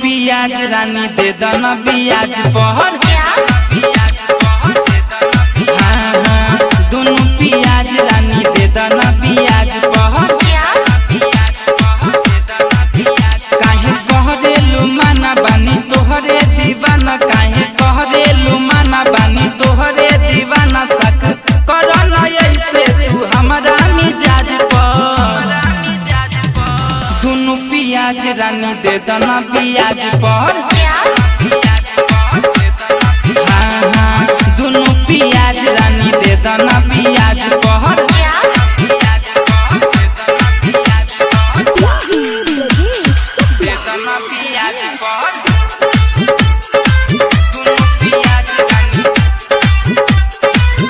पियाज रानी दे दना पियाज पहर दोनों पियाज रानी दे दना पियाज पहर काहे कहरेलू माना बानी तोहरे दीवाना काहे कहरेलू माना बानी तोहरे दीवाना सक करो न ऐसे तू हमारा मिजाज पर दोनों पियाज रानी दे दना पियाज पर दोनों पियाज रानी दे दना पियाज पर दे दना पियाज पर दोनों पियाज रानी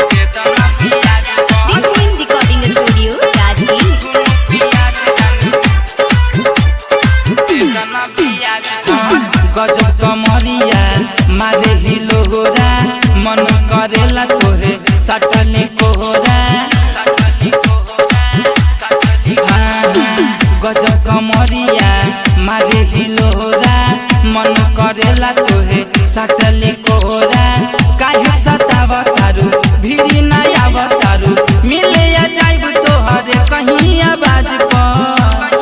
दे दना पियाज पर रिकॉर्डिंग स्टूडियो राजगीर गजब कमरिया मारे हिलोरा मन करेला तोहे सटली कोहरा गजब कमरिया मारे हिलोरा मन करेला तोहे सटली कोहरा काहे सतावतारू भीड़ी ना आवतारू मिले या जाइब तोहरे कहीं आवाज पर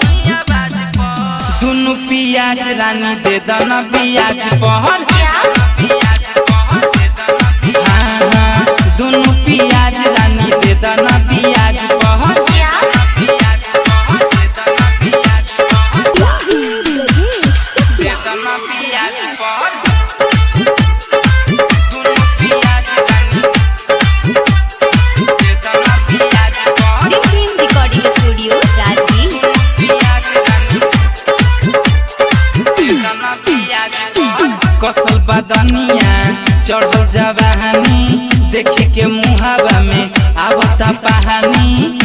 दोनों पियाज रानी दे दना पियाज पहर दोनों पियाज रानी दे दना पियाज पहर दे दना पियाज पहर दोनों पियाज रानी दे दना पियाज पहर रिकॉर्डिंग स्टूडियो राजगीर कसल बदनिया चढ़ल जवानी देखे के मुहावा में आवता पहानी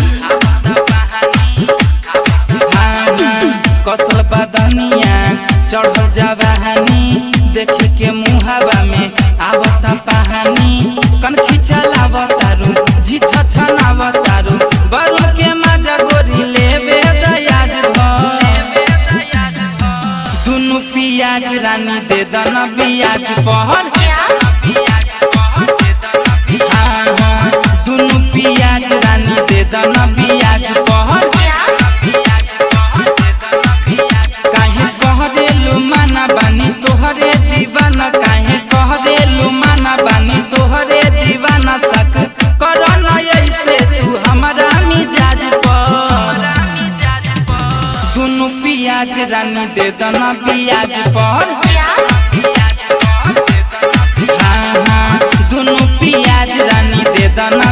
कसल बदनिया चढ़ल जवानी देखे के मुहावा में आवता पहानी कन खिचलावतारू जी छछनावतारू बरुल के मजा गोरी लेबे दयाज दोनों पियाज रानी दे दना पियाज पहर दोनों पियाज रानी दे दना पियाज पहर काहे कहरेलू माना बानी तोहरे दीवाना काहे कहरेलू माना बानी तोहरे दीवाना सक करो न ऐसे तू हमारा मिजाज पर दोनों पियाज रानी दे दना पियाज पर दोनों पियाज रानी दे दना